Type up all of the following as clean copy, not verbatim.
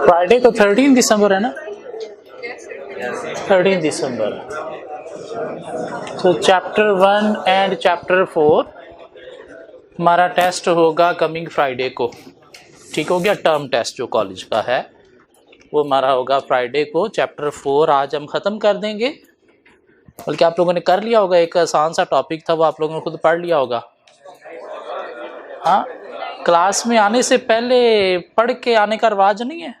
Friday तो 13 दिसंबर है ना, 13 दिसंबर। तो चैप्टर 1 एंड चैप्टर 4 हमारा टेस्ट होगा कमिंग फ्राइडे को। ठीक हो गया, टर्म टेस्ट जो कॉलेज का है वो हमारा होगा फ्राइडे को। चैप्टर 4 आज हम ख़त्म कर देंगे, बल्कि आप लोगों ने कर लिया होगा। एक आसान सा टॉपिक था, वो आप लोगों ने खुद पढ़ लिया होगा। हाँ, क्लास में आने से पहले पढ़ के आने का रिवाज नहीं है।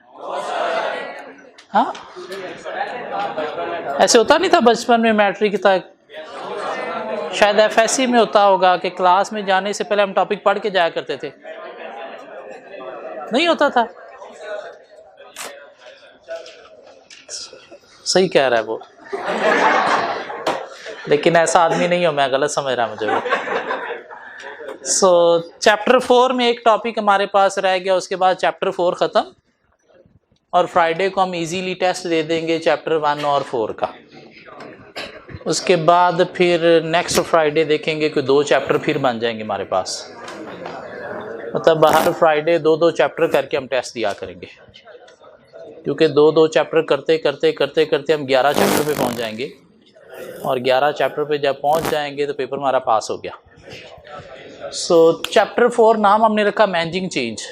हाँ, ऐसे होता नहीं था बचपन में, मैट्रिक तक, शायद एफएससी में होता होगा कि क्लास में जाने से पहले हम टॉपिक पढ़ के जाया करते थे। नहीं होता था? सही कह रहा है वो, लेकिन ऐसा आदमी नहीं हो, मैं गलत समझ रहा मुझे वो। सो चैप्टर 4 में एक टॉपिक हमारे पास रह गया, उसके बाद चैप्टर 4 ख़त्म, और फ्राइडे को हम इजीली टेस्ट दे देंगे चैप्टर 1 और 4 का। उसके बाद फिर नेक्स्ट फ्राइडे देखेंगे कि 2 चैप्टर फिर बन जाएंगे हमारे पास। मतलब हर फ्राइडे 2-2 चैप्टर करके हम टेस्ट दिया करेंगे, क्योंकि 2-2 चैप्टर करते करते करते करते हम 11 चैप्टर पे पहुंच जाएंगे, और 11 चैप्टर पे जब पहुंच जाएंगे तो पेपर हमारा पास हो गया। सो चैप्टर 4 नाम हमने रखा मैनेजिंग चेंज।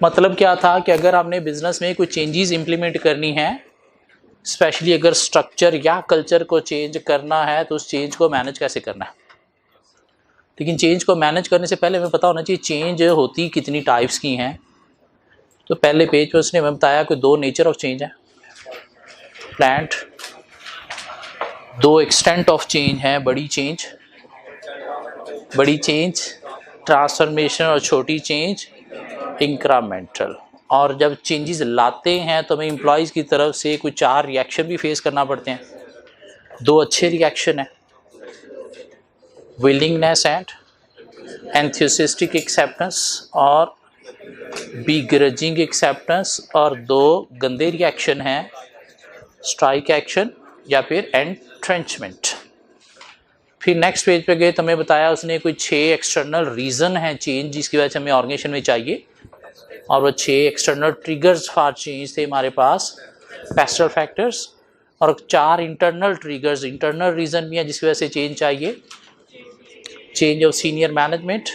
मतलब क्या था कि अगर आपने बिजनेस में कोई चेंजेस इंप्लीमेंट करनी है, स्पेशली अगर स्ट्रक्चर या कल्चर को चेंज करना है, तो उस चेंज को मैनेज कैसे करना है। लेकिन चेंज को मैनेज करने से पहले हमें पता होना चाहिए चेंज होती कितनी टाइप्स की हैं। तो पहले पेज पर उसने हमें बताया कि 2 नेचर ऑफ चेंज है, प्लांट। 2 एक्सटेंट ऑफ चेंज है, बड़ी चेंज ट्रांसफॉर्मेशन, और छोटी चेंज इंक्रीमेंटल। और जब चेंजेस लाते हैं तो हमें एम्प्लॉयज़ की तरफ से कुछ 4 रिएक्शन भी फेस करना पड़ते हैं। 2 अच्छे रिएक्शन है, विलिंगनेस एंड एंथुसियास्टिक एक्सेप्टेंस, और बिग्रजिंग एक्सेप्टेंस। और 2 गंदे रिएक्शन हैं, स्ट्राइक एक्शन या फिर एंट्रेंचमेंट। फिर नेक्स्ट पेज पे गए तो हमें बताया उसने कोई 6 एक्सटर्नल रीज़न हैं चेंज जिसकी वजह से हमें ऑर्गेनाइजेशन में चाहिए, और वो 6 एक्सटर्नल ट्रिगर्स फॉर चेंज थे हमारे पास, पेस्टल फैक्टर्स। और 4 इंटरनल ट्रिगर्स, इंटरनल रीज़न भी है जिसकी वजह से चेंज चाहिए। Change of senior management,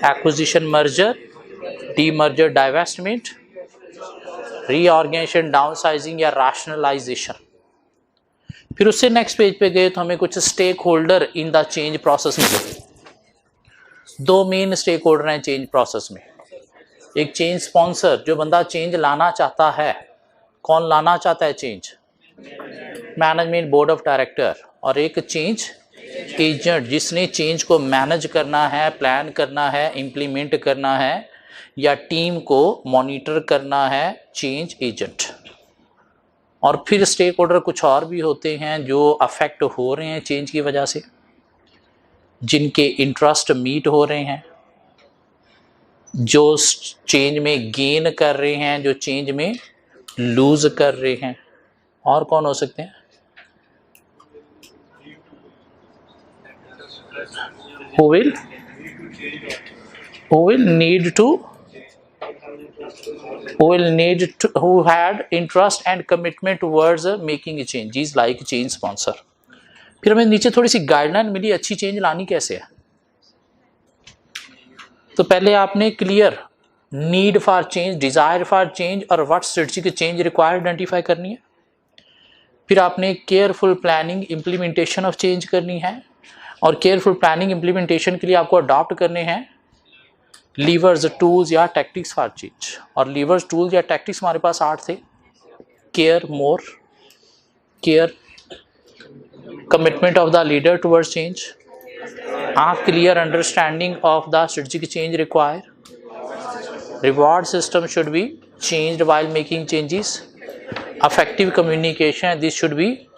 acquisition merger, demerger divestment, reorganisation downsizing या रैशनलाइजेशन। फिर उससे नेक्स्ट पेज पे गए तो हमें कुछ stakeholder in the change process मिले। 2 मेन स्टेक होल्डर हैं चेंज प्रोसेस में। एक चेंज स्पॉन्सर, जो बंदा चेंज लाना चाहता है। कौन लाना चाहता है change? Management board of director. और एक चेंज एजेंट, जिसने चेंज को मैनेज करना है, प्लान करना है, इम्प्लीमेंट करना है, या टीम को मॉनिटर करना है, चेंज एजेंट। और फिर स्टेक होल्डर कुछ और भी होते हैं जो अफेक्ट हो रहे हैं चेंज की वजह से, जिनके इंटरेस्ट मीट हो रहे हैं, जो चेंज में गेन कर रहे हैं, जो चेंज में लूज कर रहे हैं। और कौन हो सकते हैं? who had interest and commitment towards making a change is like change sponsor। फिर हमें नीचे थोड़ी सी गाइडलाइन मिली, अच्छी चेंज लानी कैसे है। तो पहले आपने clear need for change, desire for change और what strategic change required identify करनी है। फिर आपने careful planning implementation of change करनी है, और केयरफुल प्लानिंग इम्प्लीमेंटेशन के लिए आपको अडॉप्ट करने हैं लीवर्स, टूल्स या टैक्टिक्स फॉर चेंज। और लीवर्स, टूल्स या टैक्टिक्स हमारे पास 8 थे। Care more, care, commitment of the leader towards change, A clear understanding of the strategic change required. Reward system should be changed while making changes. Effective communication, this should be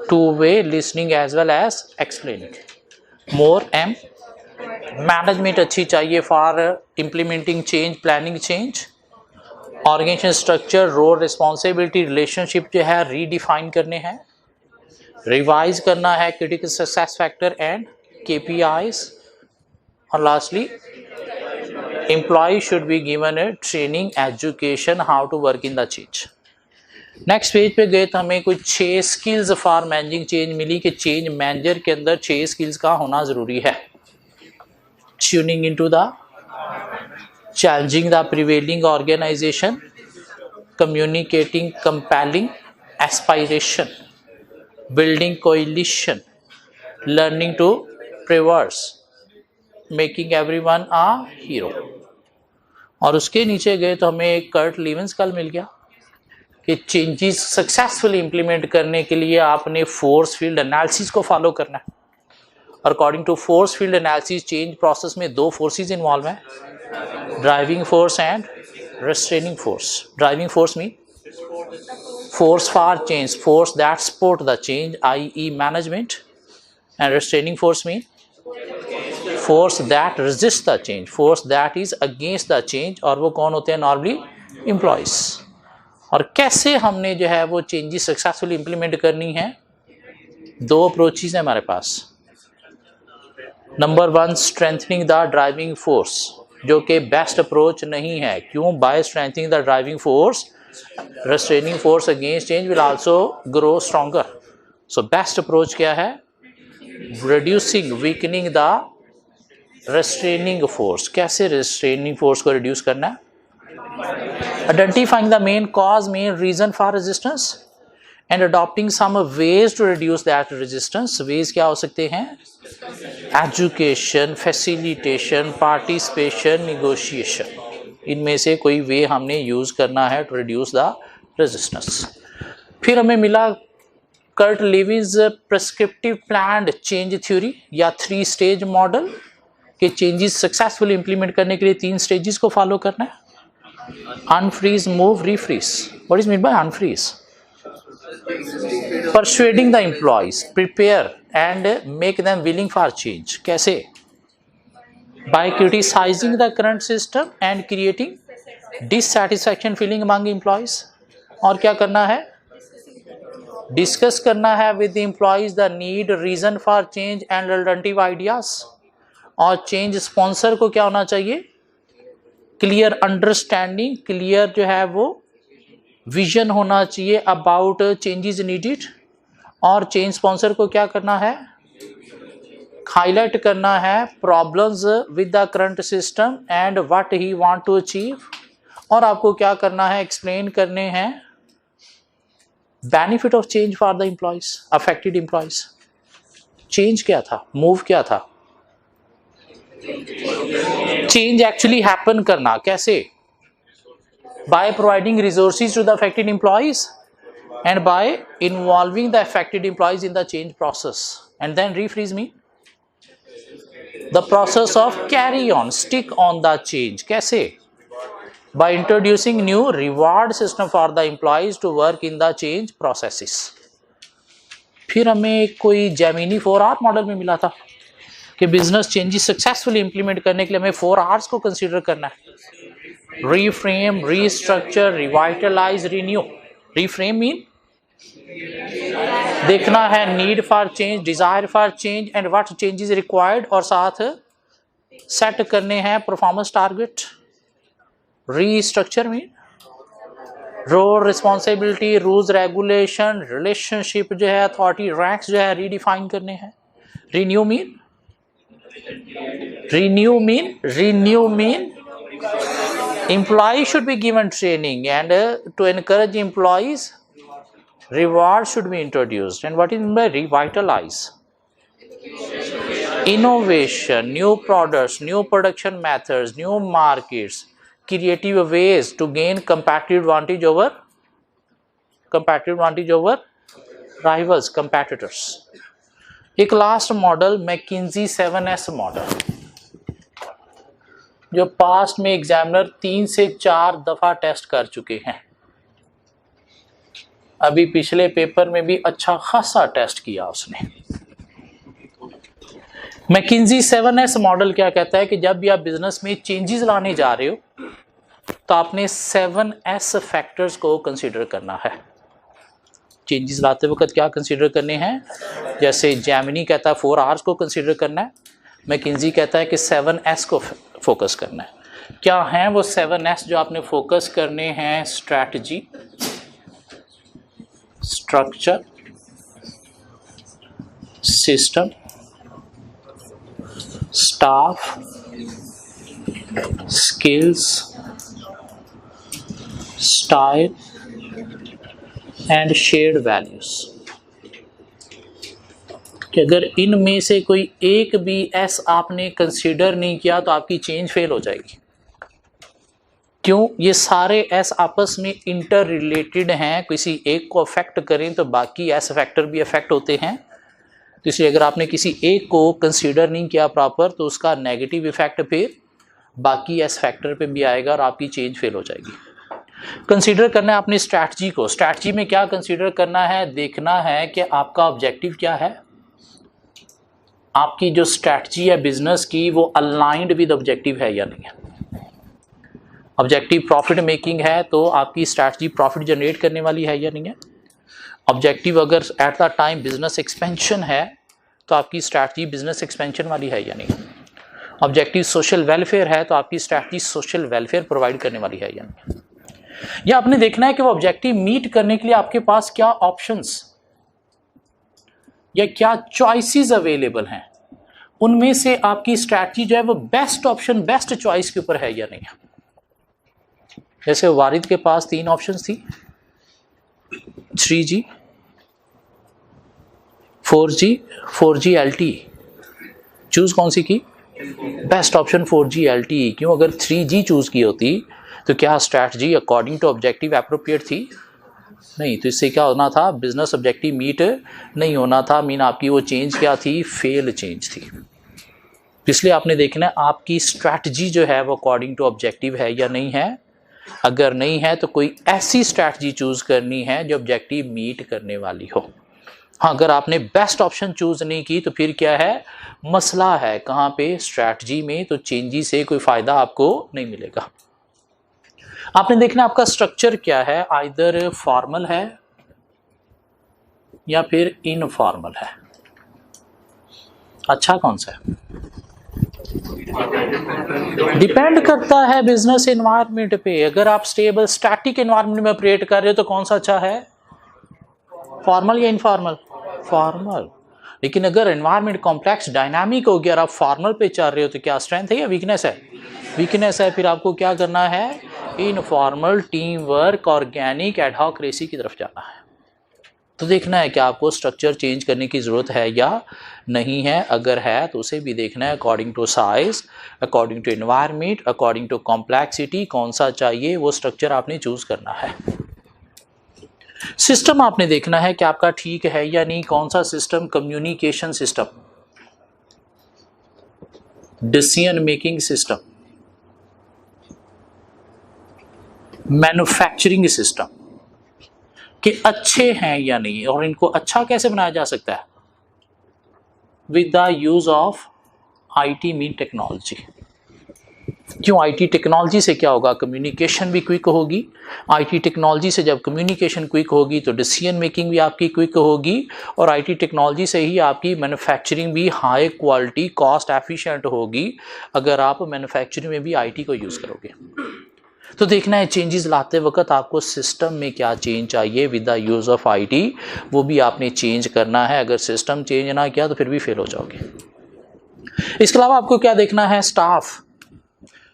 two-way listening as well as explaining. More M. Management अच्छी चाहिए for implementing change, planning change. Organization structure, role, responsibility, relationship जो है redefine करने हैं. Revise करना है critical success factor and KPIs. और lastly, employee should be given a training, education, how to work in the change. Next page पे गए तो हमें कुछ 6 स्किल्स फॉर मैनेजिंग चेंज मिली कि चेंज मैनेजर के अंदर 6 स्किल्स का होना जरूरी है. Tuning into the challenging the prevailing organisation, communicating compelling aspiration, building coalition, learning to persevere, making everyone a hero. और उसके नीचे गए तो हमें एक कर्ट लीवेंसकल मिल गया कि चेंजेस सक्सेसफुली इंप्लीमेंट करने के लिए आपने फोर्स फील्ड एनालिसिस को फॉलो करना है. According to force field analysis change process में 2 फोर्सेस इन्वॉल्व हैं, driving force and restraining force. Driving force mean force for change, force that support the change, i.e. management, and restraining force mean force that resist the change, force that is against the change. और वो कौन होते हैं? Normally employees. और कैसे हमने जो है वो चेंजेस सक्सेसफुली इंप्लीमेंट करनी है? 2 अप्रोचेज है हमारे पास. Number 1 strengthening the driving force, जो कि बेस्ट अप्रोच नहीं है. क्यों? By strengthening the driving force, restraining force against change will also grow stronger. So best approach क्या है? Reducing, weakening the restraining force. कैसे restraining force को reduce करना है? Identifying the main cause, main reason for resistance and adopting some ways to reduce that resistance. Ways क्या हो सकते हैं? Education, facilitation, participation, negotiation. इनमें से कोई वे हमने यूज करना है टू रिड्यूस द रेजिस्टेंस. फिर हमें मिला Kurt Lewin's prescriptive planned change theory या 3 स्टेज मॉडल के चेंजेस सक्सेसफुली इंप्लीमेंट करने के लिए 3 स्टेजेस को फॉलो करना है. Unfreeze, move, refreeze. What is mean by unfreeze? Persuading the employees, prepare and make them willing for change. कैसे? By criticizing the current system and creating dissatisfaction feeling among employees. और क्या करना है? Discuss करना है with the employees the need, reason for change and alternative ideas. और change sponsor को क्या होना चाहिए? क्लियर अंडरस्टैंडिंग, क्लियर जो है वो विजन होना चाहिए अबाउट चेंजेस नीडेड. और चेंज स्पॉन्सर को क्या करना है? हाईलाइट करना है problems with the current system and what he want to achieve. और आपको क्या करना है? एक्सप्लेन करने हैं benefit of change for the employees, affected employees. Change क्या था? मूव क्या था? चेंज एक्चुअली हैपन करना कैसे? By providing resources to the affected employees and by involving the affected employees in the change process. And then refreeze me the process of carry on, stick on the change. कैसे? By introducing new reward system for the employees to work in the change processes. फिर हमें कोई Gemini 4R model में मिला था कि business changes successfully implement करने के लिए हमें 4 R's को कंसीडर करना है. Reframe, restructure, revitalise, renew. Reframe mean देखना है need for change, desire for change and what changes required, और साथ सेट करने हैं performance target. Restructure mean role, responsibility, rules, regulation, relationship जो है, अथॉरिटी, रैंक्स जो है रीडिफाइन करने हैं. Renew mean employee should be given training and to encourage employees reward should be introduced. And what is meant by revitalize? Innovation, new products, new production methods, new markets, creative ways to gain competitive advantage over rivals, competitors. एक last model McKenzie 7S model, जो past में examiner 3 से 4 दफा test कर चुके हैं। अभी पिछले पेपर में भी अच्छा खासा टेस्ट किया उसने। मैकिन्जी 7S मॉडल क्या कहता है कि जब भी आप बिजनेस में चेंजेस लाने जा रहे हो तो आपने 7S फैक्टर्स को कंसीडर करना है। चेंजेस लाते वक्त क्या कंसीडर करने हैं? जैसे जैमिनी कहता है 4 आवर्स को कंसीडर करना है, मैकिन्जी कहता है कि 7S को फोकस करना है। क्या हैं वो 7S जो आपने फोकस करने हैं? Strategy, structure, system, staff, skills, style and shared values. कि अगर इनमें से कोई एक भी एस आपने कंसीडर नहीं किया तो आपकी चेंज फेल हो जाएगी। क्यों? ये सारे एस आपस में इंटर रिलेटेड हैं, किसी एक को अफेक्ट करें तो बाकी एस फैक्टर भी अफेक्ट होते हैं। तो इसलिए अगर आपने किसी एक को कंसीडर नहीं किया प्रॉपर तो उसका नेगेटिव इफेक्ट फिर बाकी एस फैक्टर पे भी आएगा और आपकी चेंज फेल हो जाएगी। कंसीडर करना है अपनी स्ट्रैटेजी को। स्ट्रैटेजी में क्या कंसीडर करना है? देखना है कि आपका ऑब्जेक्टिव क्या है, आपकी जो स्ट्रैटेजी है बिजनेस की वो अलाइंड विद ऑब्जेक्टिव है या नहीं है। ऑब्जेक्टिव प्रॉफिट मेकिंग है तो आपकी स्ट्रैटेजी प्रॉफिट जनरेट करने वाली है या नहीं है। ऑब्जेक्टिव अगर at the time business expansion है तो आपकी स्ट्रैटेजी बिजनेस एक्सपेंशन वाली है या नहीं। ऑब्जेक्टिव सोशल वेलफेयर है तो आपकी स्ट्रैटेजी सोशल वेलफेयर प्रोवाइड करने वाली है या नहीं। या आपने देखना है कि वो ऑब्जेक्टिव मीट करने के लिए आपके पास क्या ऑप्शंस या क्या चॉइसेस अवेलेबल हैं, उनमें से आपकी स्ट्रैटेजी जो है वो बेस्ट ऑप्शन, बेस्ट चॉइस के ऊपर है या नहीं है। जैसे वारिद के पास 3 ऑप्शंस थी, 3G, 4G, 4G LTE। Choose कौन सी की? Best option 4G LTE। क्यों? अगर 3G चूज की होती तो क्या strategy according to objective appropriate थी? नहीं। तो इससे क्या होना था? बिजनेस ऑब्जेक्टिव मीट नहीं होना था। मीन आपकी वो चेंज क्या थी? फेल चेंज थी। इसलिए आपने देखना है आपकी स्ट्रैटेजी जो है वो अकॉर्डिंग टू ऑब्जेक्टिव है या नहीं है। अगर नहीं है तो कोई ऐसी स्ट्रैटेजी चूज करनी है जो ऑब्जेक्टिव मीट करने वाली हो। हाँ, अगर आपने बेस्ट ऑप्शन चूज नहीं की तो फिर क्या है? मसला है कहाँ पे? स्ट्रैटेजी में। तो चेंजेस से कोई फायदा आपको नहीं मिलेगा। आपने देखना आपका स्ट्रक्चर क्या है, आइदर फॉर्मल है या फिर इनफॉर्मल है। अच्छा कौन सा है? डिपेंड करता है बिजनेस एनवायरनमेंट पे। अगर आप स्टेबल स्टैटिक एनवायरनमेंट में ऑपरेट कर रहे हो तो कौन सा अच्छा है? फॉर्मल या इनफॉर्मल? फॉर्मल। लेकिन अगर एनवायरनमेंट कॉम्प्लेक्स डायनामिक हो गया और आप फॉर्मल पे चल रहे हो तो क्या स्ट्रेंथ है या वीकनेस है? वीकनेस है। फिर आपको क्या करना है? इनफॉर्मल, टीम वर्क, ऑर्गेनिक, एडहॉक्रेसी की तरफ जाना है। तो देखना है कि आपको स्ट्रक्चर चेंज करने की ज़रूरत है या नहीं है। अगर है तो उसे भी देखना है according to size, according to environment, according to complexity, कौन सा चाहिए वो स्ट्रक्चर आपने चूज करना है। सिस्टम आपने देखना है कि आपका ठीक है या नहीं। कौन सा system? Communication system, decision making system, manufacturing system के अच्छे हैं या नहीं। और इनको अच्छा कैसे बनाया जा सकता है? With the use of IT mean technology. क्यों? IT टेक्नोलॉजी से क्या होगा? कम्युनिकेशन भी क्विक होगी। IT टेक्नोलॉजी से जब कम्युनिकेशन क्विक होगी तो डिसीजन मेकिंग भी आपकी क्विक होगी। और IT टेक्नोलॉजी से ही आपकी मैन्युफैक्चरिंग भी हाई क्वालिटी, कॉस्ट एफिशिएंट होगी अगर आप मैन्युफैक्चरिंग में भी IT को यूज़ करोगे। तो देखना है चेंजेस लाते वक्त आपको सिस्टम में क्या चेंज चाहिए with the use of IT, वो भी आपने चेंज करना है। अगर सिस्टम चेंज ना किया तो फिर भी फेल हो जाओगे। इसके अलावा आपको क्या देखना है? स्टाफ।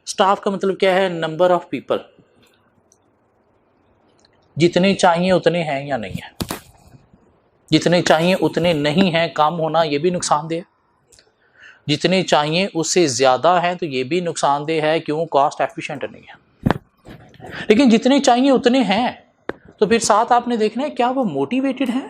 स्टाफ का मतलब क्या है? Number of people. जितने चाहिए उतने हैं या नहीं है। जितने चाहिए उतने नहीं हैं, कम होना ये भी नुकसानदेह है। जितने चाहिए उससे ज़्यादा है तो ये भी नुकसानदेह है। क्यों? कॉस्ट एफिशिएंट नहीं है। लेकिन जितने चाहिए उतने हैं तो फिर साथ आपने देखना है क्या वो मोटिवेटेड हैं।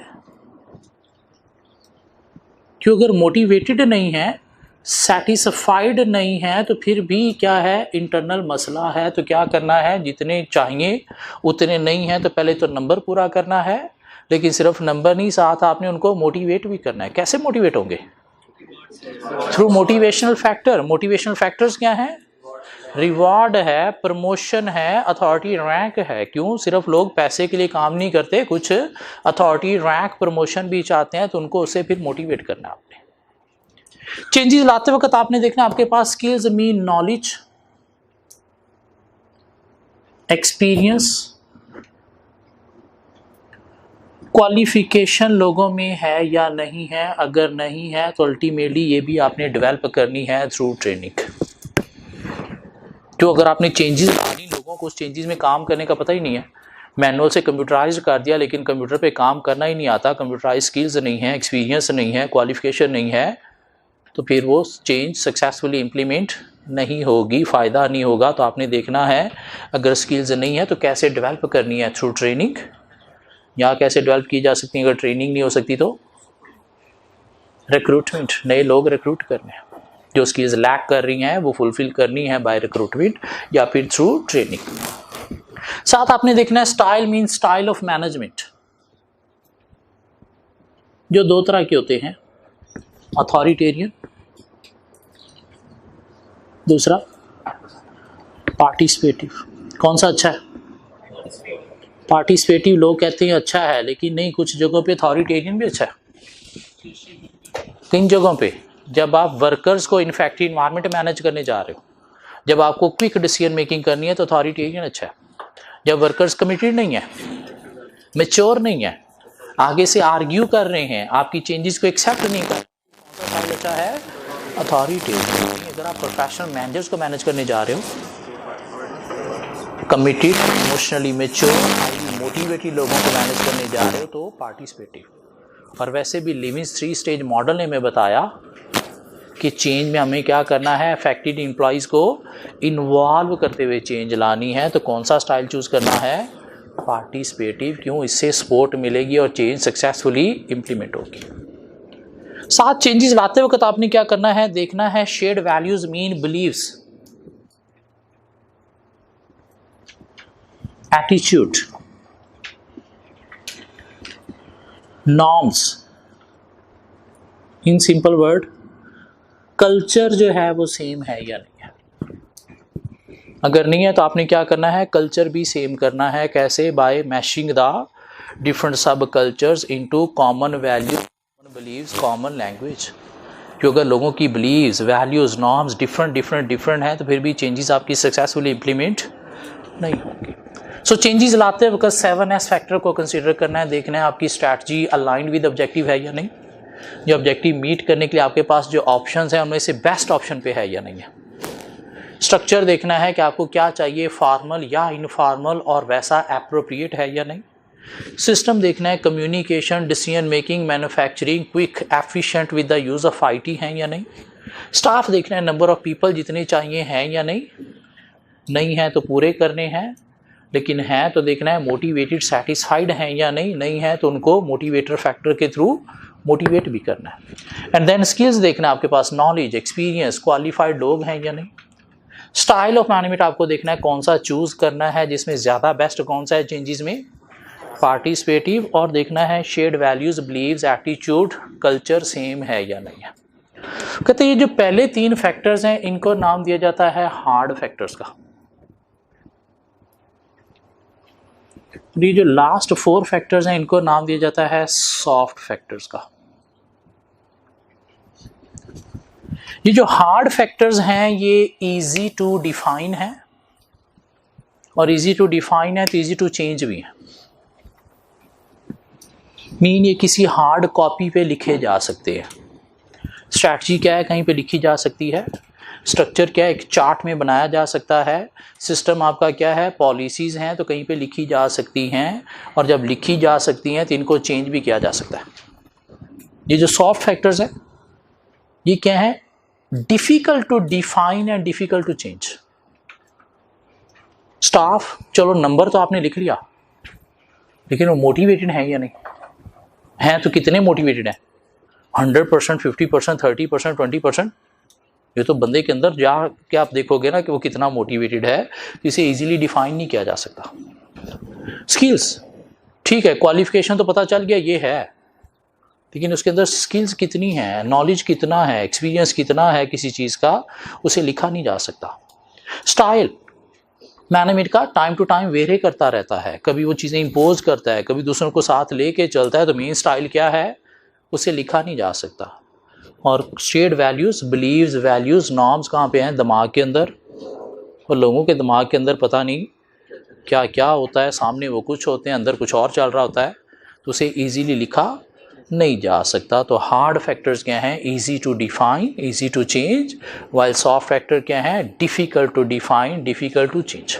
क्यों, अगर मोटिवेटेड नहीं है, सेटिस्फाइड नहीं है, तो फिर भी क्या है, इंटरनल मसला है। तो क्या करना है, जितने चाहिए उतने नहीं है तो पहले तो नंबर पूरा करना है, लेकिन सिर्फ नंबर नहीं, साथ आपने उनको मोटिवेट भी करना है। कैसे मोटिवेट होंगे? Through motivational factor. Motivational factors क्या हैं? रिवार्ड है, प्रमोशन है, अथॉरिटी रैंक है। क्यों, सिर्फ लोग पैसे के लिए काम नहीं करते, कुछ अथॉरिटी रैंक प्रमोशन भी चाहते हैं, तो उनको उससे फिर मोटिवेट करना है आपने। चेंजेस लाते वक्त आपने देखना आपके पास skills mean knowledge, experience, qualification लोगों में है या नहीं है। अगर नहीं है तो अल्टीमेटली ये भी आपने डेवलप करनी है थ्रू ट्रेनिंग। तो अगर आपने चेंजेस लानी, लोगों को उस चेंजेस में काम करने का पता ही नहीं है, मैनुअल से कंप्यूटराइज कर दिया लेकिन कंप्यूटर पे काम करना ही नहीं आता, कंप्यूटराइज स्किल्स नहीं है, एक्सपीरियंस नहीं है, क्वालिफिकेशन नहीं है, तो फिर वो चेंज सक्सेसफुली इम्प्लीमेंट नहीं होगी, फ़ायदा नहीं होगा। तो आपने देखना है अगर स्किल्स नहीं है तो कैसे डेवलप करनी है, थ्रू ट्रेनिंग। या कैसे डेवलप की जा सकती है, अगर ट्रेनिंग नहीं हो सकती तो रिक्रूटमेंट, नए लोग रिक्रूट करने हैं, जो स्किल्स लैक कर रही हैं वो फुलफिल करनी है बाय रिक्रूटमेंट या फिर थ्रू ट्रेनिंग। साथ आपने देखना है style mean style of management, जो दो तरह के होते हैं, अथॉरिटेरियन, दूसरा पार्टिसिपेटिव। कौन सा अच्छा है? पार्टिसिपेटिव लोग कहते हैं अच्छा है, लेकिन नहीं, कुछ जगहों पे अथॉरिटेरियन भी अच्छा है। किन जगहों पे? जब आप वर्कर्स को इनफैक्ट्री इन्वायरमेंट मैनेज करने जा रहे हो, जब आपको क्विक डिसीजन मेकिंग करनी है तो अथॉरिटेरियन अच्छा है। जब वर्कर्स कमिटेड नहीं है, मैच्योर नहीं है, आगे से आर्ग्यू कर रहे हैं, आपकी चेंजेस को एक्सेप्ट नहीं कर रहे, कौन सा अच्छा है? अथॉरिटेरियन। अगर आप प्रोफेशनल मैनेजर्स को मैनेज करने जा रहे हो, committed, emotionally mature, highly motivated लोगों को मैनेज करने जा रहे हो तो पार्टिसिपेटिव। और वैसे भी लिविंस 3 स्टेज मॉडल ने मैं बताया कि चेंज में हमें क्या करना है, अफेक्टेड एम्प्लॉइज़ को इन्वॉल्व करते हुए चेंज लानी है। तो कौन सा स्टाइल चूज़ करना है? पार्टिसिपेटिव। क्यों? इससे सपोर्ट मिलेगी और चेंज सक्सेसफुली इम्प्लीमेंट होगी। साथ चेंजेस लाते वक्त आपने क्या करना है, देखना है shared values mean beliefs, attitude, norms, in simple word culture जो है वो सेम है या नहीं है। अगर नहीं है तो आपने क्या करना है, कल्चर भी सेम करना है। कैसे? By mashing the different sub cultures into common value, common beliefs, common language. क्योंकि अगर लोगों की बिलीव्स, वैल्यूज, नॉर्म्स डिफरेंट हैं तो फिर भी चेंजेस आपकी सक्सेसफुली इम्प्लीमेंट नहीं होंगी। सो चेंजेस लाते वक्त 7S फैक्टर को कंसीडर करना है, देखना है आपकी स्ट्रैटेजी अलाइंड विद ऑब्जेक्टिव है या नहीं, जो ऑब्जेक्टिव मीट करने के लिए आपके पास जो ऑप्शंस हैं उनमें से बेस्ट ऑप्शन पे है या नहीं है। स्ट्रक्चर देखना है कि आपको क्या चाहिए, फॉर्मल या इनफॉर्मल, और वैसा एप्रोप्रिएट है या नहीं। सिस्टम देखना है, communication, decision making, manufacturing, quick, efficient with the use of IT है या नहीं। स्टाफ देखना है, नंबर ऑफ पीपल जितने चाहिए हैं या नहीं, नहीं है तो पूरे करने हैं, लेकिन है तो देखना है मोटिवेटेड, सेटिस्फाइड हैं या नहीं, नहीं है तो उनको मोटिवेटर फैक्टर के थ्रू मोटिवेट भी करना है। एंड देन स्किल्स देखना है आपके पास, नॉलेज, एक्सपीरियंस, क्वालिफाइड लोग हैं या नहीं। स्टाइल ऑफ मैनेजमेंट आपको देखना है कौन सा चूज करना है, जिसमें ज़्यादा बेस्ट कौन सा है चेंजेस में, पार्टिसिपेटिव। और देखना है shared values, beliefs, attitude, culture same है या नहीं है। कहते हैं ये जो पहले 3 फैक्टर्स हैं इनको नाम दिया जाता है हार्ड फैक्टर्स का, ये जो लास्ट 4 फैक्टर्स हैं इनको नाम दिया जाता है सॉफ्ट फैक्टर्स का। ये जो हार्ड फैक्टर्स हैं ये इजी टू डिफाइन है, और इजी टू डिफाइन है तो इजी टू चेंज भी है। मीन ये किसी हार्ड कॉपी पे लिखे जा सकते हैं। स्ट्रैटेजी क्या है, कहीं पे लिखी जा सकती है। स्ट्रक्चर क्या है, एक चार्ट में बनाया जा सकता है। सिस्टम आपका क्या है, पॉलिसीज़ हैं तो कहीं पे लिखी जा सकती हैं, और जब लिखी जा सकती हैं तो इनको चेंज भी किया जा सकता है। ये जो सॉफ्ट फैक्टर्स हैं ये क्या है, difficult to define and difficult to change. Staff, चलो नंबर तो आपने लिख लिया, लेकिन वो मोटिवेटेड है या नहीं है, तो कितने मोटिवेटेड हैं, 100%, 50%, 30%, 20%, ये तो बंदे के अंदर जा के आप देखोगे ना कि वो कितना मोटिवेटेड है, इसे इजीली डिफाइन नहीं किया जा सकता। स्किल्स ठीक है, क्वालिफिकेशन तो पता चल गया ये है, लेकिन उसके अंदर स्किल्स कितनी है, नॉलेज कितना है, एक्सपीरियंस कितना है किसी चीज़ का, उसे लिखा नहीं जा सकता। स्टाइल मैनेजमेंट का टाइम टू टाइम वेरी करता रहता है, कभी वो चीज़ें इम्पोज करता है, कभी दूसरों को साथ लेके चलता है, तो मेन स्टाइल क्या है उसे लिखा नहीं जा सकता। और shared values, beliefs, values, norms कहाँ पे हैं? दिमाग के अंदर। और लोगों के दिमाग के अंदर पता नहीं क्या क्या होता है, सामने वो कुछ होते हैं, अंदर कुछ और चल रहा होता है, तो उसे ईजीली लिखा नहीं जा सकता। तो हार्ड फैक्टर्स क्या हैं? Easy to define, easy to change, while soft factor क्या है? Difficult to define, difficult to change.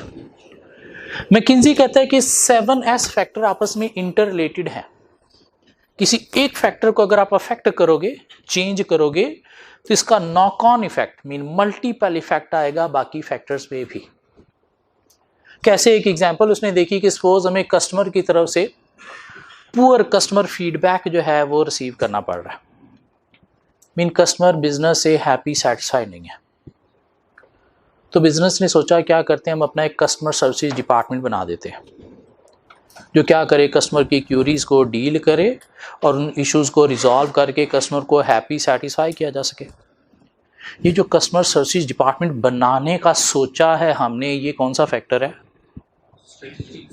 McKinsey कहता है कि 7S फैक्टर आपस में इंटर रिलेटेड है। किसी एक फैक्टर को अगर आप अफेक्ट करोगे, चेंज करोगे, तो इसका knock on effect mean multiple effect आएगा बाकी फैक्टर्स पे भी। कैसे? एक एग्जांपल उसने देखी कि सपोज हमें कस्टमर की तरफ से पुअर कस्टमर फीडबैक जो है वो रिसीव करना पड़ रहा है, मीन कस्टमर बिजनेस से हैप्पी सेटिस्फाइड नहीं है। तो बिजनेस ने सोचा क्या करते हैं, हम अपना एक कस्टमर सर्विस डिपार्टमेंट बना देते हैं, जो क्या करे, कस्टमर की क्यूरीज को डील करे और उन इश्यूज को रिजॉल्व करके कस्टमर को हैप्पी सेटिस्फाई किया जा सके। ये जो कस्टमर सर्विस डिपार्टमेंट बनाने का सोचा है हमने, ये कौन सा फैक्टर है?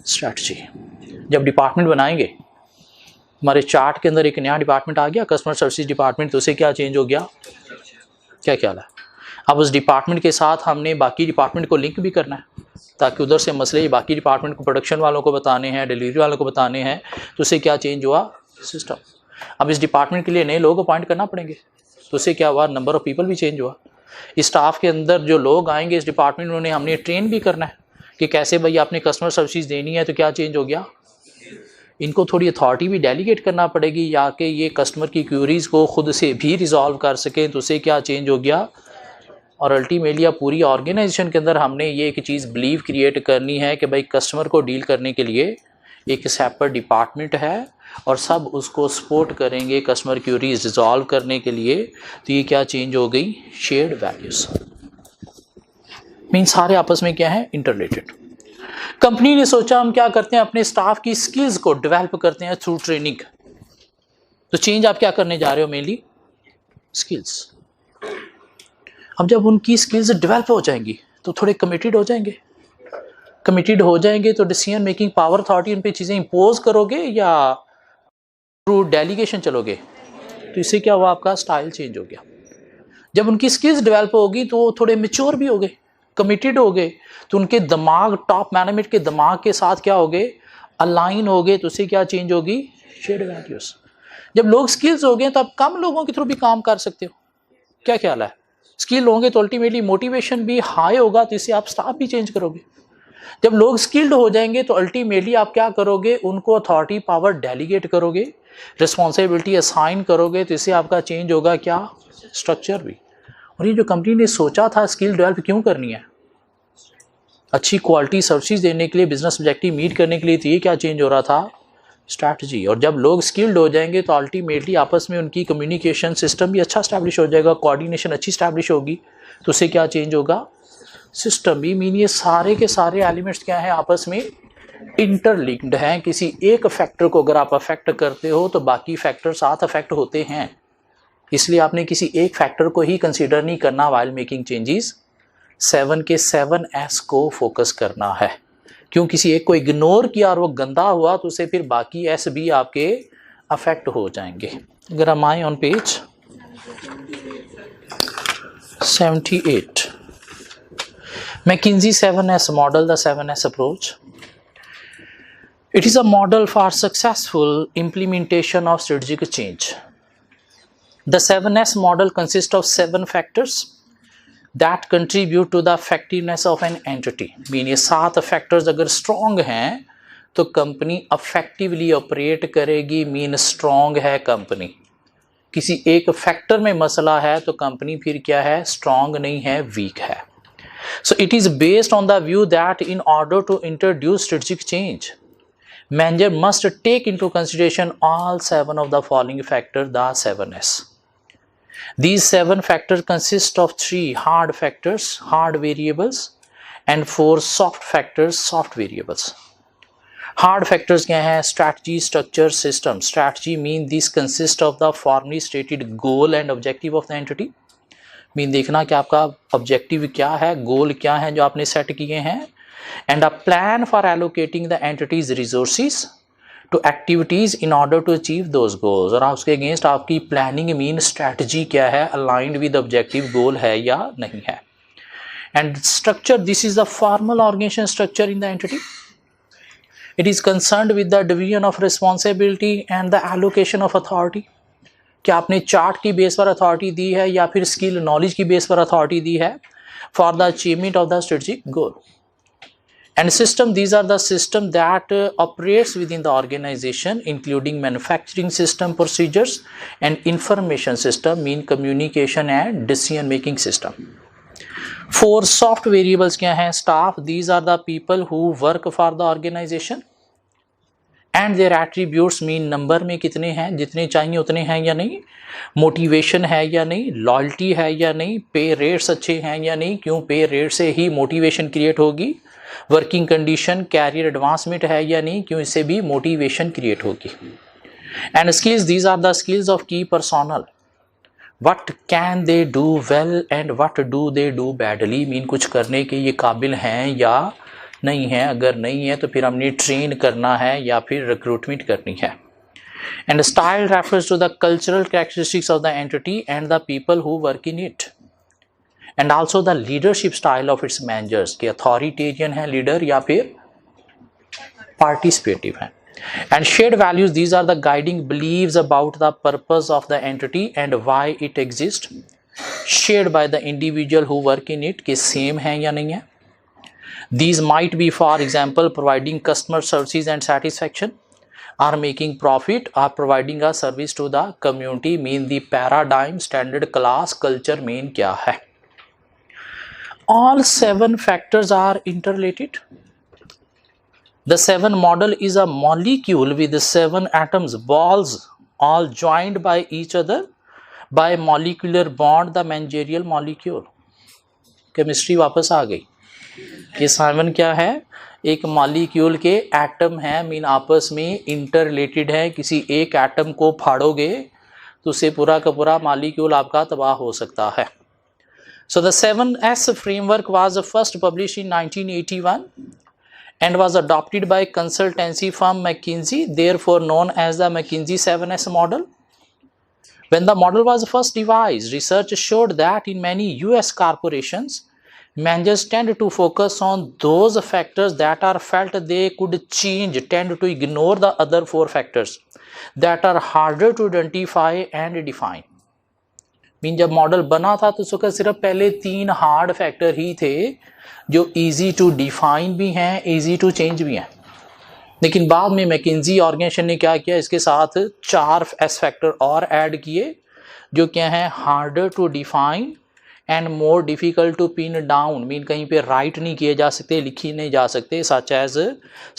स्ट्रैटेजी। जब डिपार्टमेंट बनाएंगे, हमारे चार्ट के अंदर एक नया डिपार्टमेंट आ गया, कस्टमर सर्विस डिपार्टमेंट, तो उसे क्या चेंज हो गया? क्या ख्याल है? अब उस डिपार्टमेंट के साथ हमने बाकी डिपार्टमेंट को लिंक भी करना है, ताकि उधर से मसले बाकी डिपार्टमेंट को, प्रोडक्शन वालों को बताने हैं, डिलीवरी वालों को बताने हैं, तो उसे क्या चेंज हुआ? सिस्टम। अब इस डिपार्टमेंट के लिए नए लोग अपॉइंट करना पड़ेंगे, तो उसे क्या हुआ? नंबर ऑफ पीपल भी चेंज हुआ। इस स्टाफ के अंदर जो लोग आएंगे इस डिपार्टमेंट में, उन्हें हमने ट्रेन भी करना है कि कैसे भाई आपने कस्टमर सर्विस देनी है, तो क्या चेंज हो गया? इनको थोड़ी अथॉरिटी भी डेलीगेट करना पड़ेगी, या कि ये कस्टमर की क्यूरीज को खुद से भी रिजॉल्व कर सकें, तो उसे क्या चेंज हो गया? और अल्टीमेटली अब पूरी ऑर्गेनाइजेशन के अंदर हमने ये एक चीज़ बिलीव क्रिएट करनी है कि भाई कस्टमर को डील करने के लिए एक सेपरेट डिपार्टमेंट है और सब उसको सपोर्ट करेंगे कस्टमर क्यूरीज रिजॉल्व करने के लिए। तो ये क्या चेंज हो गई? Shared values. मीन सारे आपस में क्या है? इंटररिलेटेड। कंपनी ने सोचा हम क्या करते हैं, अपने स्टाफ की स्किल्स को डेवलप करते हैं थ्रू ट्रेनिंग। तो चेंज आप क्या करने जा रहे हो? Mainly skills. अब जब उनकी स्किल्स डेवलप हो जाएंगी तो थोड़े कमिटेड हो जाएंगे। कमिटेड हो जाएंगे तो डिसीजन मेकिंग पावर, अथॉरिटी, उन पे चीज़ें इंपोज करोगे या थ्रू डेलीगेशन चलोगे? तो इससे क्या हुआ? आपका स्टाइल चेंज हो गया। जब उनकी स्किल्स डेवलप होगी तो वो थोड़े मैच्योर भी हो गए, कमिटेड हो गए, तो उनके दिमाग, टॉप मैनेजमेंट के दिमाग के साथ क्या हो गए? अलाइन हो गए। तो उससे क्या चेंज होगी? Shared values. जब लोग स्किल्स हो गए तो आप कम लोगों के थ्रू भी काम कर सकते हो। क्या ख्याल है? स्किल होंगे तो अल्टीमेटली मोटिवेशन भी हाई होगा, तो इससे आप स्टाफ भी चेंज करोगे। जब लोग स्किल्ड हो जाएंगे तो अल्टीमेटली आप क्या करोगे? उनको अथॉरिटी पावर डेलीगेट करोगे, रिस्पॉन्सिबिलिटी असाइन करोगे, तो इससे आपका चेंज होगा क्या? स्ट्रक्चर भी। और ये जो कंपनी ने सोचा था स्किल डेवलप क्यों करनी है? अच्छी क्वालिटी सर्विस देने के लिए, बिजनेस ऑब्जेक्टिव मीट करने के लिए। तो ये क्या चेंज हो रहा था? स्ट्रैटेजी। और जब लोग स्किल्ड हो जाएंगे तो अल्टीमेटली आपस में उनकी कम्युनिकेशन सिस्टम भी अच्छा स्टैब्लिश हो जाएगा, कोऑर्डिनेशन अच्छी स्टैब्लिश होगी, तो उससे क्या चेंज होगा? सिस्टम भी। मीन ये सारे के सारे एलिमेंट्स क्या हैं? आपस में इंटरलिंक्ड हैं। किसी एक फैक्टर को अगर आप अफेक्ट करते हो तो बाकी फैक्टर साथ अफेक्ट होते हैं, इसलिए आपने किसी एक फैक्टर को ही कंसीडर नहीं करना वाइल मेकिंग चेंजेस। 7 के 7S को फोकस करना है। क्यों? किसी एक को इग्नोर किया और वो गंदा हुआ तो उसे फिर बाकी एस भी आपके अफेक्ट हो जाएंगे। अगर हम आए on page 78, McKinsey 7S model, the 7S approach. It is a model for successful implementation of strategic change. The 7S model consists of 7 factors that contribute to the effectiveness of an entity. Mean ये 7 factors अगर strong हैं तो company effectively operate करेगी, mean strong है company. किसी एक factor में मसला है तो कंपनी फिर क्या है? स्ट्रॉन्ग नहीं है, वीक है। So it is based on the view that in order to introduce strategic change, manager must take into consideration all 7 of the following factors, the 7S. These 7 factors consist of 3 hard factors, hard variables, and 4 soft factors, soft variables. Hard factors क्या है? Strategy, structure, system. Strategy mean this consists of the formally stated goal and objective of the entity. mean देखना कि आपका objective क्या है, goal क्या है जो आपने set किए हैं, and a plan for allocating the entity's resources to activities in order to achieve those goals. और उसके अगेंस्ट आपकी प्लानिंग मीन स्ट्रैटेजी क्या है, अलाइंड विद ऑब्जेक्टिव गोल है या नहीं है. And structure, this is the formal organisation structure in the entity. It is concerned with the division of responsibility and the allocation of authority. क्या आपने chart की base पर अथॉरिटी दी है या फिर स्किल नॉलेज की बेस पर अथॉरिटी दी है for the achievement of the strategic goal. And system, these are the system that operates within the organization, including manufacturing system procedures and information system, mean communication and decision making system. 4 soft variables क्या हैं? Staff, these are the people who work for the organization, and their attributes mean number में कितने हैं, जितने चाहिए उतने हैं या नहीं, मोटिवेशन है या नहीं, लॉयल्टी है या नहीं, पे रेट्स अच्छे हैं या नहीं, क्यों पे रेट से ही मोटिवेशन क्रिएट होगी, वर्किंग कंडीशन कैरियर एडवांसमेंट है या नहीं, क्यों इससे भी मोटिवेशन क्रिएट होगी. And skills, these are the skills of key personnel. What can they do well and what do they do badly, mean कुछ करने के ये काबिल हैं या नहीं है, अगर नहीं है तो फिर हमने ट्रेन करना है या फिर रिक्रूटमेंट करनी है. And style refers to the cultural characteristics of the entity and the people who work in it. And also the leadership style of its managers, के अथॉरिटेरियन है लीडर या फिर पार्टिसिपेटिव है. And shared values, these are the guiding beliefs about the purpose of the entity and why it exist, shared by the individual who work in it, के same है या नहीं है. These might be, for example, providing customer services and satisfaction, or making profit, or providing a service to the community. mean the paradigm, standard, class, culture mean क्या है. All 7 factors are interrelated. The 7 model is a molecule with 7 atoms, balls, all joined by each other by molecular bond, the managerial molecule. Chemistry वापस आ गई कि 7 क्या है, एक molecule के atom है, मीन आपस में इंटर रिलेटेड है. किसी एक एटम को फाड़ोगे तो उससे पूरा का पूरा मॉलिक्यूल आपका तबाह हो सकता है. So the 7S framework was first published in 1981 and was adopted by consultancy firm McKinsey, therefore known as the McKinsey 7S model. When the model was first devised, research showed that in many US corporations, managers tend to focus on those factors that are felt they could change, tend to ignore the other 4 factors that are harder to identify and define. Mean जब model बना था तो उसका सिर्फ पहले 3 hard factor ही थे जो easy to define भी हैं, इजी टू चेंज भी हैं. लेकिन बाद में मैकिंजी ऑर्गेनाइजेशन ने क्या किया, इसके साथ 4 एस फैक्टर और ऐड किए जो क्या है, harder to define and more difficult to pin down, mean कहीं पे राइट नहीं किए जा सकते, लिखी नहीं जा सकते, such as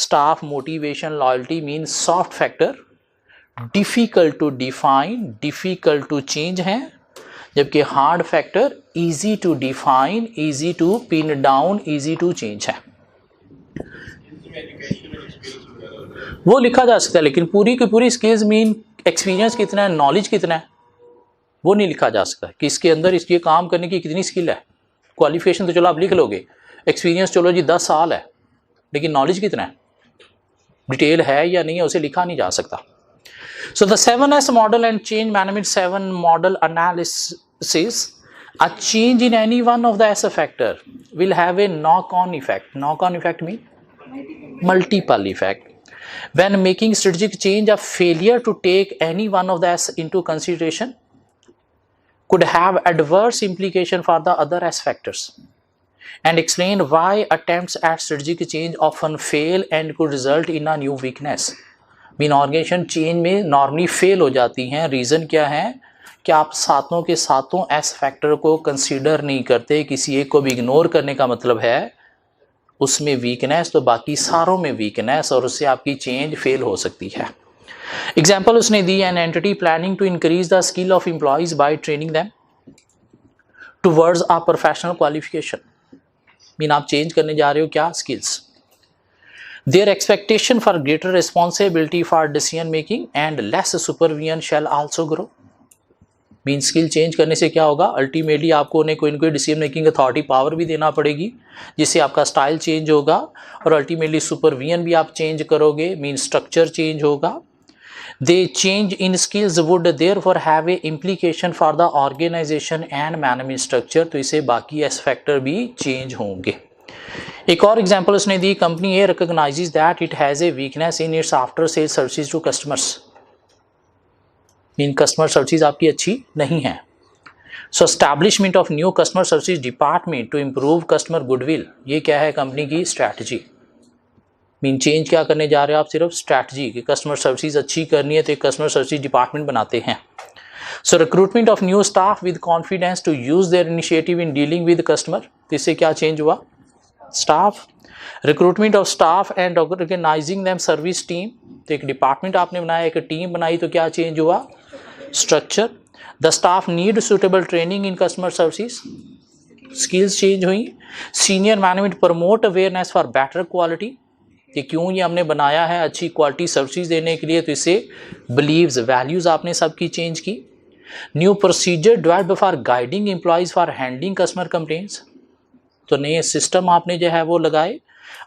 staff motivation loyalty. Mean soft factor difficult to define, difficult to change हैं, जबकि hard factor easy to define, easy to pin down, easy to change है. वो लिखा जा सकता है लेकिन पूरी की पूरी स्किल्स मीन एक्सपीरियंस कितना है, नॉलेज कितना है, वो नहीं लिखा जा सकता कि इसके अंदर इसके काम करने की कितनी स्किल है. क्वालिफिकेशन तो चलो आप लिख लोगे, एक्सपीरियंस चलो जी 10 साल है, लेकिन नॉलेज कितना है, डिटेल है या नहीं है, उसे लिखा नहीं जा सकता. So the 7S model and change management 7 model analysis, a change in any one of the S factor will have a knock-on effect. Knock-on effect mean multiple effect. When making strategic change, a failure to take any one of the S into consideration could have adverse implication for the other S factors, and explain why attempts at strategic change often fail and could result in a new weakness. Mean organisation change में normally fail हो जाती हैं. Reason क्या है कि आप सातों के सातों एस फैक्टर को कंसीडर नहीं करते, किसी एक को भी इग्नोर करने का मतलब है उसमें वीकनेस, तो बाकी सारों में वीकनेस, और उससे आपकी चेंज फेल हो सकती है. एग्जाम्पल उसने दी, an entity planning to increase the skill of employees by training them towards a professional qualification. Mean आप चेंज करने जा रहे हो क्या, skills. Their expectation for greater responsibility for decision making and less supervision shall also grow. Mean skill change करने से क्या होगा, अल्टीमेटली आपको उन्हें कोई ना कोई डिसीजन मेकिंग अथॉरिटी पावर भी देना पड़ेगी, जिससे आपका स्टाइल चेंज होगा और अल्टीमेटली सुपरविजन भी आप चेंज करोगे, मीन स्ट्रक्चर चेंज होगा। The change in skills would therefore have a implication for the organisation and management structure. तो इसे बाकी एस्पेक्टर भी चेंज होंगे। एक और एग्जांपल उसने दी, company a recognises that it has a weakness in its after sale services to customers. Mean customer service आपकी अच्छी नहीं है। So establishment of new customer service department to improve customer goodwill, ये क्या है कंपनी की स्ट्रैटेजी। मीन चेंज क्या करने जा रहे हो आप, सिर्फ स्ट्रैटेजी कि कस्टमर सर्विस अच्छी करनी है तो एक कस्टमर सर्विस डिपार्टमेंट बनाते हैं। So recruitment of new staff with confidence to use their initiative in dealing with customer, तो इससे क्या चेंज हुआ, staff. Recruitment of staff and organising them service team, तो एक डिपार्टमेंट आपने बनाया, एक टीम बनाई, तो क्या चेंज हुआ, structure. The staff need suitable training in customer service, skills change हुई। Senior management promote awareness for better quality, कि क्यों ये हमने बनाया है, अच्छी क्वालिटी सर्विसेज देने के लिए, तो इससे बिलीव्स वैल्यूज आपने सबकी चेंज की। New procedure developed for guiding employees for handling customer complaints, तो नए सिस्टम आपने जो है वो लगाए।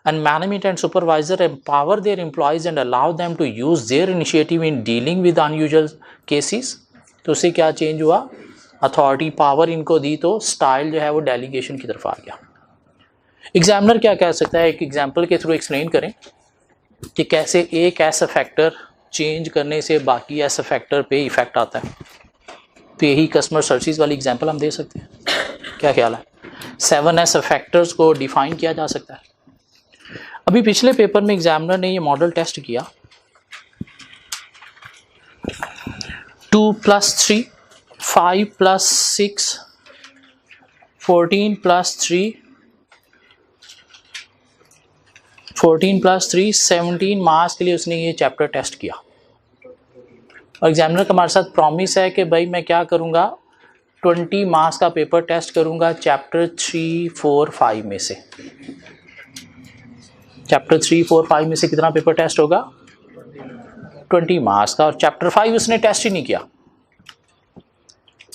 And management and supervisor empower their employees and allow them to use their initiative in dealing with unusual cases, तो उससे क्या चेंज हुआ, अथॉरिटी पावर इनको दी, तो स्टाइल जो है वो डेलीगेशन की तरफ आ गया। एग्जामिनर क्या कह सकता है, एक एग्जाम्पल के थ्रू एक्सप्लेन करें कि कैसे एक ऐसा फैक्टर चेंज करने से बाकी ऐसा फैक्टर पे इफेक्ट आता है। तो यही कस्टमर सर्विस वाली एग्जाम्पल हम दे सकते हैं, क्या ख्याल है। 7S फैक्टर्स को डिफाइन किया जा सकता है। अभी पिछले पेपर में एग्जामिनर ने ये मॉडल टेस्ट किया, 2 + 3, 5 + 6, 14 + 3, 14 + 3, 17 मार्क्स के लिए उसने ये चैप्टर टेस्ट किया। और एग्जामिनर का हमारे साथ प्रॉमिस है कि भाई मैं क्या करूँगा, 20 मार्क्स का पेपर टेस्ट करूँगा चैप्टर 3, 4, 5 में से। चैप्टर 3, 4, 5 में से कितना पेपर टेस्ट होगा, 20 मार्क्स का। और चैप्टर 5 उसने टेस्ट ही नहीं किया।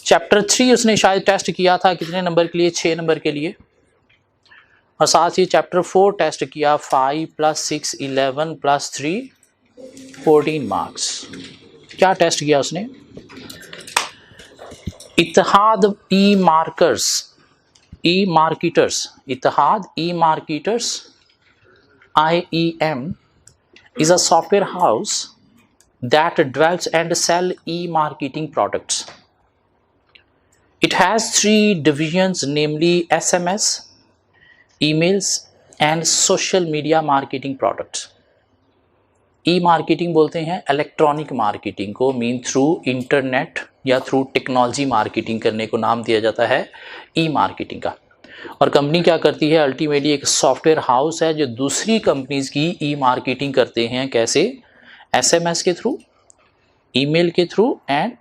चैप्टर 3 उसने शायद टेस्ट किया था कितने नंबर के लिए, 6 नंबर के लिए। और साथ ही चैप्टर 4 टेस्ट किया, 5 + 6, 11 + 3, 14 मार्क्स। क्या टेस्ट किया उसने, Ittehad e marketers, Ittehad e marketers IEM is a software house that develops and sells e-marketing products. It has 3 divisions, namely SMS, emails and social media marketing products. E-marketing बोलते हैं इलेक्ट्रॉनिक मार्केटिंग को, mean through internet या through technology marketing करने को नाम दिया जाता है ई-मार्केटिंग का। और कंपनी क्या करती है, अल्टीमेटली एक सॉफ्टवेयर हाउस है जो दूसरी कंपनीज की ई मार्केटिंग करते हैं। कैसे, SMS के थ्रू, ईमेल के through and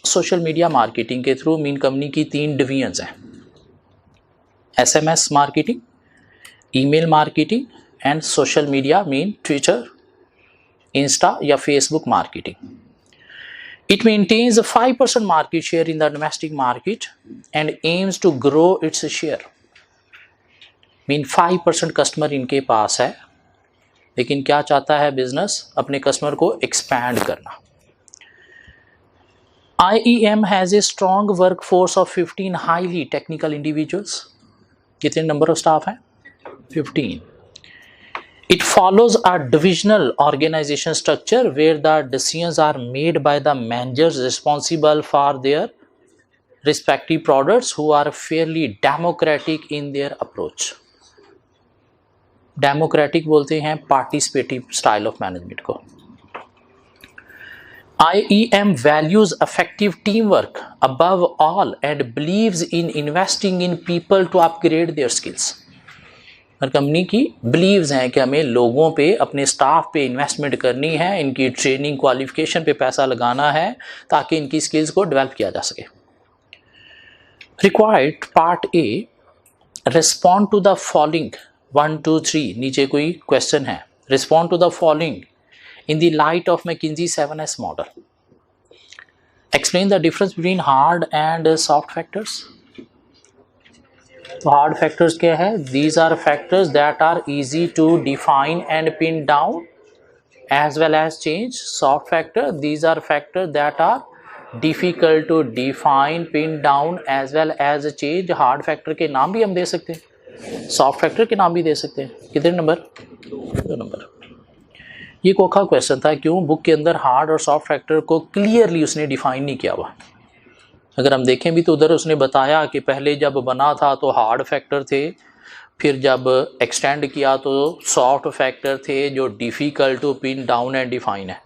social media marketing के थ्रू। मीन कंपनी की 3 डिवीजन्स हैं, SMS marketing, email marketing and social media, mean Twitter, Insta या Facebook marketing. It maintains a 5% market share in the domestic market and aims to grow its share. Mean 5% customer इनके पास है, लेकिन क्या चाहता है business, अपने customer को expand करना। IEM has a strong work force of 15 highly technical individuals. कितने नंबर ऑफ स्टाफ हैं, 15। It follows a divisional organization structure where the decisions are made by the managers responsible for their respective products who are fairly democratic in their approach. Democratic बोलते हैं participative style of management को। IEM values effective teamwork above all and believes in investing in people to upgrade their skills. Her company की beliefs हैं कि हमें लोगों पे, अपने स्टाफ पे इन्वेस्टमेंट करनी है, इनकी ट्रेनिंग क्वालिफिकेशन पे पैसा लगाना है ताकि इनकी स्किल्स को डेवलप किया जा सके। Required part a, respond to the following 1 2 3, नीचे कोई क्वेश्चन है, respond to the following in the light of McKinsey 7S model, explain the difference between hard and soft factors. तो हार्ड फैक्टर्स क्या है? These are factors that are easy to define and pin down as well as change. Soft factor, these are factor that are difficult to define, pin down as well as change. Hard factor के नाम भी हम दे सकते हैं, soft factor के नाम भी दे सकते हैं। कितने नंबर? 2 नंबर। ये कोखा क्वेश्चन था, क्यों? बुक के अंदर हार्ड और सॉफ्ट फैक्टर को क्लियरली उसने डिफाइन नहीं किया हुआ। अगर हम देखें भी तो उधर उसने बताया कि पहले जब बना था तो हार्ड फैक्टर थे, फिर जब एक्सटेंड किया तो सॉफ्ट फैक्टर थे जो difficult to pin down and define है,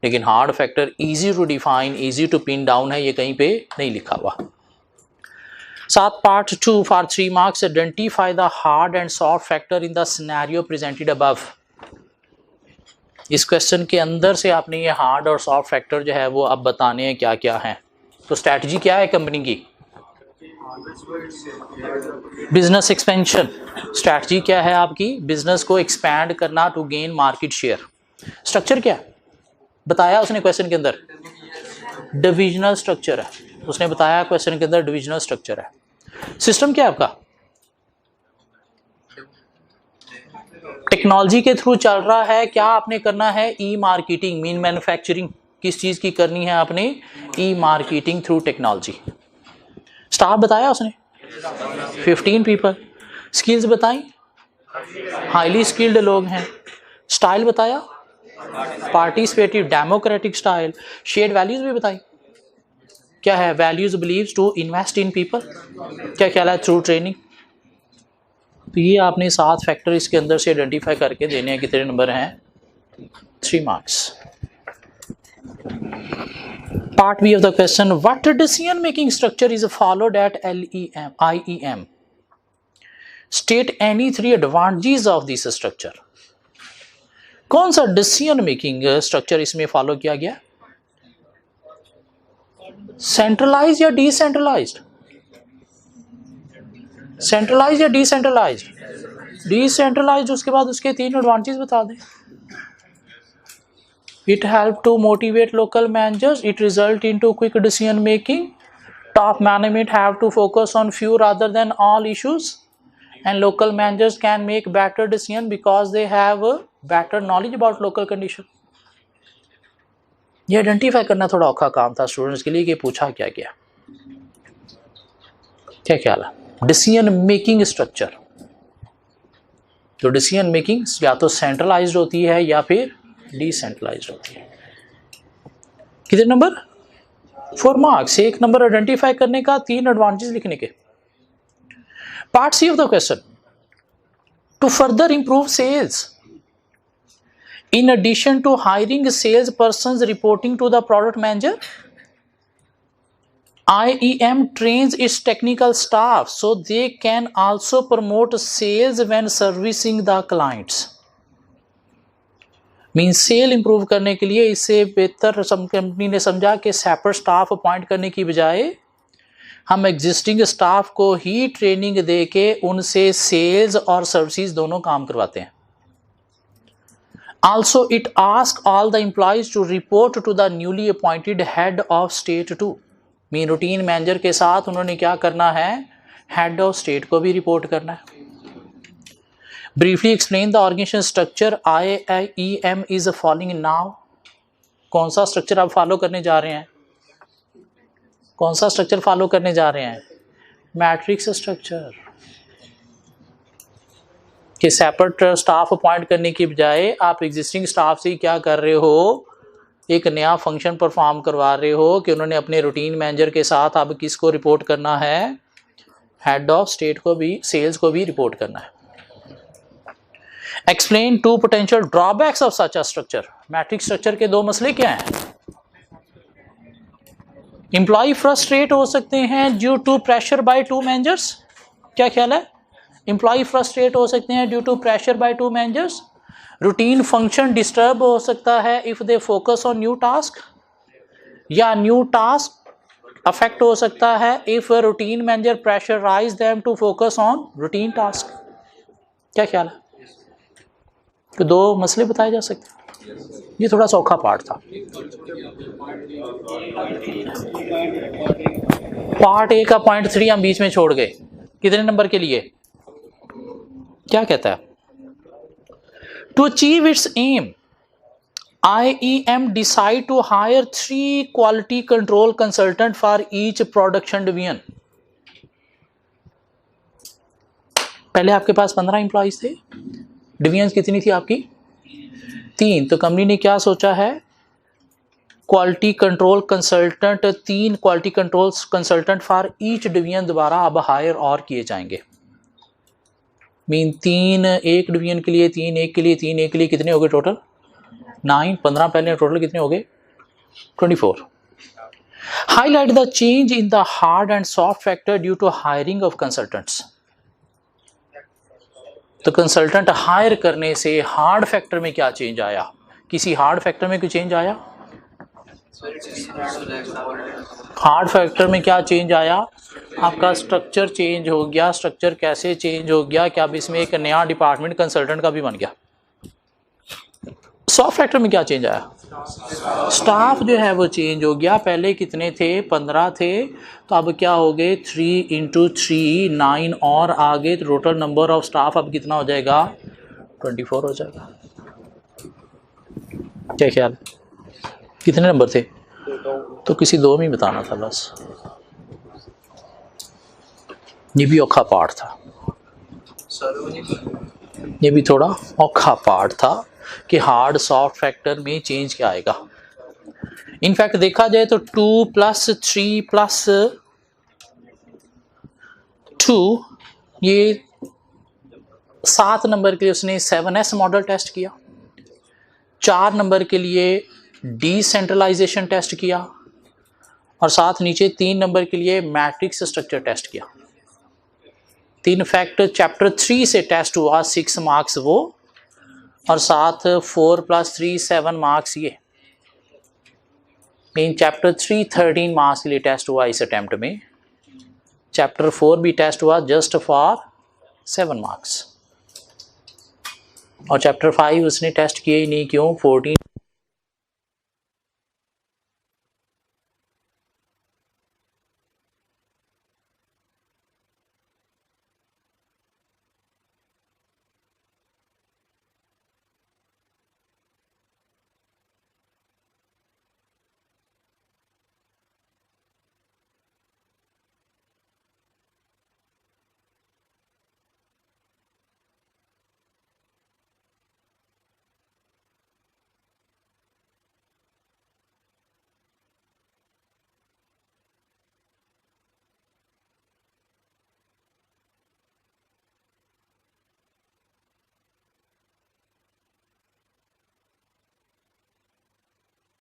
लेकिन hard factor easy to define, easy to pin down है, ये कहीं पे नहीं लिखा हुआ। 7 part 2 for 3 marks, identify the hard and soft factor in the scenario presented above. इस क्वेश्चन के अंदर से आपने ये हार्ड और सॉफ्ट फैक्टर जो है वो अब बताने हैं क्या क्या है। तो स्ट्रैटेजी क्या है कंपनी की? Business expansion. स्ट्रैटेजी क्या है आपकी? बिजनेस को एक्सपैंड करना to gain market share. Structure क्या बताया उसने क्वेश्चन के अंदर? डिविजनल स्ट्रक्चर है, उसने बताया क्वेश्चन के अंदर डिविजनल स्ट्रक्चर है। सिस्टम क्या है आपका? टेक्नोलॉजी के थ्रू चल रहा है। क्या आपने करना है? E marketing, mean manufacturing. किस चीज की करनी है आपने? E marketing through technology. Staff बताया उसने 15 पीपल। स्किल्स बताई, हाईली स्किल्ड लोग हैं। स्टाइल बताया, participative democratic style. Shared values भी बताई, क्या है? Values beliefs to invest in people. क्या ख्याल है? Through training. तो ये आपने 7 फैक्टर इसके अंदर से आइडेंटिफाई करके देने हैं। कितने नंबर हैं? 3 marks. Part B of the question, what decision making structure is followed at IEM? State any 3 advantages of this structure. कौन सा डिसीजन मेकिंग स्ट्रक्चर इसमें फॉलो किया गया? सेंट्रलाइज या डिसेंट्रलाइज्ड? सेंट्रलाइज या डिसेंट्रलाइज्ड? डिसेंट्रलाइज्ड। उसके बाद उसके 3 एडवांटेज बता दें। It help to motivate local managers. It result into quick decision making. Top management have to focus on few rather than all issues, and local managers can make better decision because they have a better knowledge about local condition. ये identify करना थोड़ा औखा काम था students के लिए कि पूछा क्या गया। क्या ख्याल है? Decision making structure. तो डिसीजन मेकिंग या तो सेंट्रलाइज्ड होती है या फिर डिसेंट्रलाइज्ड होती है। कितने नंबर? 4 मार्क्स। 1 नंबर आइडेंटिफाई करने का, 3 एडवांटेज लिखने के। Part C of the question, to further improve sales in addition to hiring sales persons reporting to the product manager, IEM trains its technical staff so they can also promote sales when servicing the clients. Means sale improve करने के लिए इससे बेहतर company ने समझा कि separate staff appoint करने की बजाय हम एग्जिस्टिंग स्टाफ को ही ट्रेनिंग दे के उनसे सेल्स और सर्विसेज दोनों काम करवाते हैं। Also, it asks all the employees to report to the newly appointed head of state too. Mean routine manager के साथ उन्होंने क्या करना है? हेड ऑफ स्टेट को भी रिपोर्ट करना है। Briefly explain the organization structure IEM is following now. कौन सा स्ट्रक्चर आप फॉलो करने जा रहे हैं? कौन सा स्ट्रक्चर फॉलो करने जा रहे हैं? Matrix structure. कि सेपरेट स्टाफ अपॉइंट करने की बजाय आप एग्जिस्टिंग स्टाफ से क्या कर रहे हो? एक नया फंक्शन परफॉर्म करवा रहे हो कि उन्होंने अपने रूटीन मैनेजर के साथ अब किसको रिपोर्ट करना है? हेड ऑफ स्टेट को भी, सेल्स को भी रिपोर्ट करना है। Explain 2 potential drawbacks of such a structure. Matrix structure के 2 मसले क्या हैं? एम्प्लॉय फ्रस्ट्रेट हो सकते हैं due to pressure by 2 managers. क्या ख्याल है? एम्प्लॉय फ्रस्ट्रेट हो सकते हैं due to pressure by two managers, routine function disturb हो सकता है if they focus on new task, या न्यू टास्क अफेक्ट हो सकता है if routine manager pressurise them to focus on routine task. क्या ख्याल है? तो दो मसले बताए जा सकते हैं। ये थोड़ा सा औखा पार्ट था। पार्ट ए का पॉइंट 3 हम बीच में छोड़ गए। कितने नंबर के लिए? क्या कहता है? To achieve its aim IEM decide to hire 3 quality control consultant for each production division। पहले आपके पास 15 एम्प्लॉइज थे, डिवीजन कितनी थी आपकी? 3। तो कंपनी ने क्या सोचा है, quality control consultant, 3 quality control consultant for each division दोबारा अब हायर और किए जाएंगे। मीन 3 एक डिवीजन के लिए, 3 एक के लिए, 3 एक के लिए, कितने हो गए टोटल? 9, 15 पहले, टोटल कितने हो गए? 24। Highlight the change in the hard and soft factor due to hiring of consultants. तो कंसल्टेंट हायर करने से हार्ड फैक्टर में क्या चेंज आया? किसी हार्ड फैक्टर में कोई चेंज आया? हार्ड फैक्टर में क्या चेंज आया? आपका स्ट्रक्चर चेंज हो गया। स्ट्रक्चर कैसे चेंज हो गया कि अब इसमें एक नया डिपार्टमेंट कंसल्टेंट का भी बन गया। सॉफ्ट फैक्टर में क्या चेंज आया? स्टाफ जो है वो चेंज हो गया। पहले कितने थे? 15 थे, तो अब क्या हो गए? 3 × 3 9 और आगे टोटल नंबर ऑफ स्टाफ अब कितना हो जाएगा? 24 हो जाएगा। क्या ख्याल? कितने नंबर थे? तो किसी 2 में ही बताना था बस। ये भी औखा पार्ट था, ये भी थोड़ा औखा पार्ट था कि हार्ड सॉफ्ट फैक्टर में चेंज क्या आएगा। इनफैक्ट देखा जाए तो 2 + 3 + 2, ये 7 नंबर के लिए उसने 7S मॉडल टेस्ट किया, 4 नंबर के लिए डिसेंट्रलाइजेशन टेस्ट किया, और साथ नीचे 3 नंबर के लिए मैट्रिक्स स्ट्रक्चर टेस्ट किया। 3 फैक्ट चैप्टर 3 से टेस्ट हुआ, 6 मार्क्स वो, और साथ 4 + 3 7 मार्क्स ये। मीन चैप्टर 3 13 मार्क्स के लिए टेस्ट हुआ इस अटेम्प्ट में। चैप्टर 4 भी टेस्ट हुआ जस्ट फॉर 7 मार्क्स, और चैप्टर 5 उसने टेस्ट किए ही नहीं। क्यों? 14